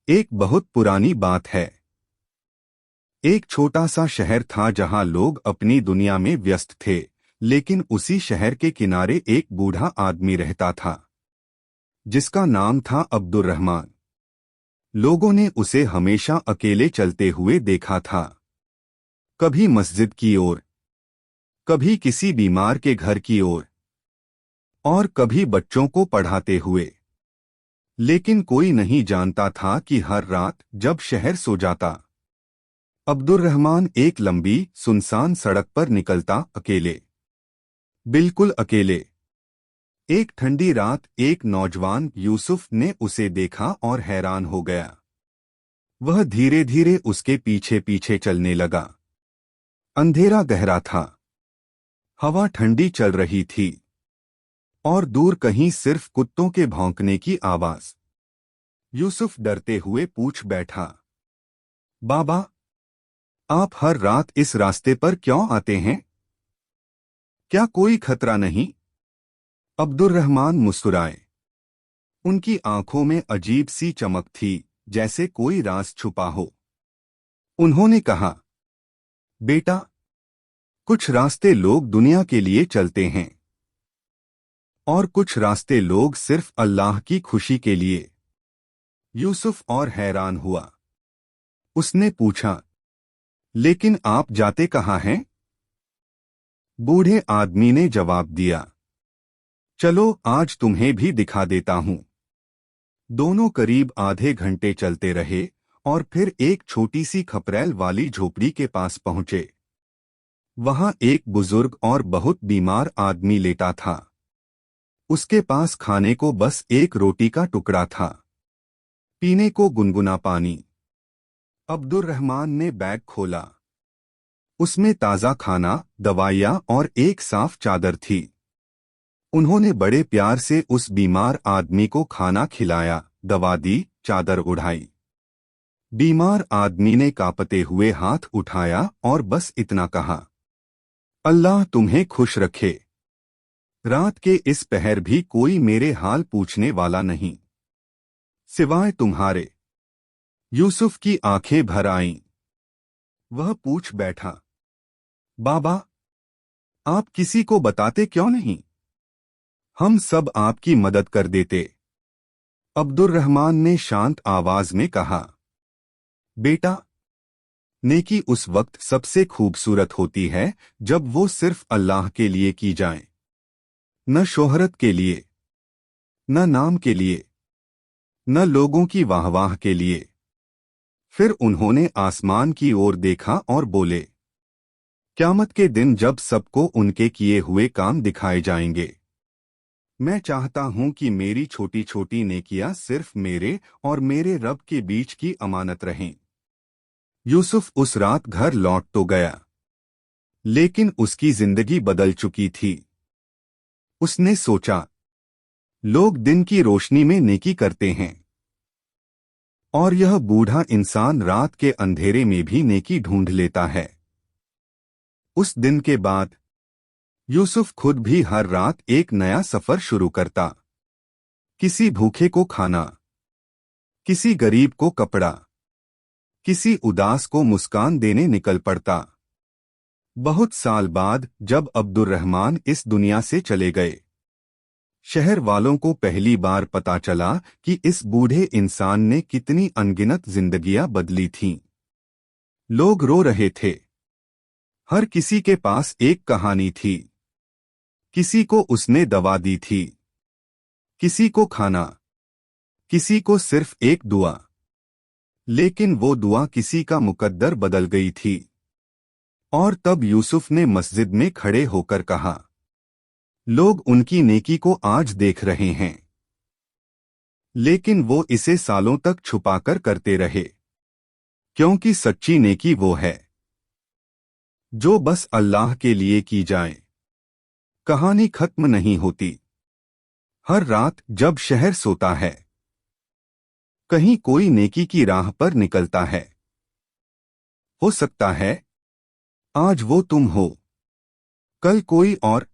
एक बहुत पुरानी बात है। एक छोटा सा शहर था जहां लोग अपनी दुनिया में व्यस्त थे, लेकिन उसी शहर के किनारे एक बूढ़ा आदमी रहता था जिसका नाम था अब्दुल रहमान। लोगों ने उसे हमेशा अकेले चलते हुए देखा था, कभी मस्जिद की ओर, कभी किसी बीमार के घर की ओर, और कभी बच्चों को पढ़ाते हुए। लेकिन कोई नहीं जानता था कि हर रात जब शहर सो जाता, अब्दुल रहमान एक लंबी सुनसान सड़क पर निकलता, अकेले, बिल्कुल अकेले। एक ठंडी रात एक नौजवान यूसुफ ने उसे देखा और हैरान हो गया। वह धीरे धीरे उसके पीछे पीछे चलने लगा। अंधेरा गहरा था, हवा ठंडी चल रही थी, और दूर कहीं सिर्फ कुत्तों के भौंकने की आवाज। यूसुफ डरते हुए पूछ बैठा, बाबा, आप हर रात इस रास्ते पर क्यों आते हैं? क्या कोई खतरा नहीं? अब्दुल रहमान मुस्कुराए। उनकी आंखों में अजीब सी चमक थी, जैसे कोई राज छुपा हो। उन्होंने कहा, बेटा, कुछ रास्ते लोग दुनिया के लिए चलते हैं, और कुछ रास्ते लोग सिर्फ अल्लाह की खुशी के लिए। यूसुफ और हैरान हुआ। उसने पूछा, लेकिन आप जाते कहाँ हैं? बूढ़े आदमी ने जवाब दिया, चलो आज तुम्हें भी दिखा देता हूं। दोनों करीब आधे घंटे चलते रहे, और फिर एक छोटी सी खपरैल वाली झोपड़ी के पास पहुंचे। वहां एक बुजुर्ग और बहुत बीमार आदमी लेटा था। उसके पास खाने को बस एक रोटी का टुकड़ा था, पीने को गुनगुना पानी। अब्दुल रहमान ने बैग खोला। उसमें ताज़ा खाना, दवाइयाँ और एक साफ चादर थी। उन्होंने बड़े प्यार से उस बीमार आदमी को खाना खिलाया, दवा दी, चादर उड़ाई। बीमार आदमी ने कांपते हुए हाथ उठाया और बस इतना कहा, अल्लाह तुम्हें खुश रखे। रात के इस पहर भी कोई मेरे हाल पूछने वाला नहीं, सिवाय तुम्हारे। यूसुफ की आंखें भर आईं। वह पूछ बैठा, बाबा, आप किसी को बताते क्यों नहीं? हम सब आपकी मदद कर देते। अब्दुल रहमान ने शांत आवाज में कहा, बेटा, नेकी उस वक्त सबसे खूबसूरत होती है जब वो सिर्फ अल्लाह के लिए की जाए, न शोहरत के लिए, न नाम के लिए, न लोगों की वाहवाह के लिए। फिर उन्होंने आसमान की ओर देखा और बोले, क़यामत के दिन जब सबको उनके किए हुए काम दिखाए जाएंगे, मैं चाहता हूं कि मेरी छोटी छोटी नेकियां सिर्फ मेरे और मेरे रब के बीच की अमानत रहें। यूसुफ उस रात घर लौट तो गया, लेकिन उसकी जिंदगी बदल चुकी थी। उसने सोचा, लोग दिन की रोशनी में नेकी करते हैं, और यह बूढ़ा इंसान रात के अंधेरे में भी नेकी ढूंढ लेता है। उस दिन के बाद यूसुफ खुद भी हर रात एक नया सफर शुरू करता। किसी भूखे को खाना, किसी गरीब को कपड़ा, किसी उदास को मुस्कान देने निकल पड़ता। बहुत साल बाद जब अब्दुल रहमान इस दुनिया से चले गए, शहर वालों को पहली बार पता चला कि इस बूढ़े इंसान ने कितनी अनगिनत जिंदगियां बदली थीं। लोग रो रहे थे। हर किसी के पास एक कहानी थी। किसी को उसने दवा दी थी, किसी को खाना, किसी को सिर्फ एक दुआ। लेकिन वो दुआ किसी का मुकद्दर बदल गई थी। और तब यूसुफ ने मस्जिद में खड़े होकर कहा, लोग उनकी नेकी को आज देख रहे हैं, लेकिन वो इसे सालों तक छुपाकर करते रहे, क्योंकि सच्ची नेकी वो है जो बस अल्लाह के लिए की जाए। कहानी खत्म नहीं होती। हर रात जब शहर सोता है, कहीं कोई नेकी की राह पर निकलता है। हो सकता है आज वो तुम हो, कल कोई और,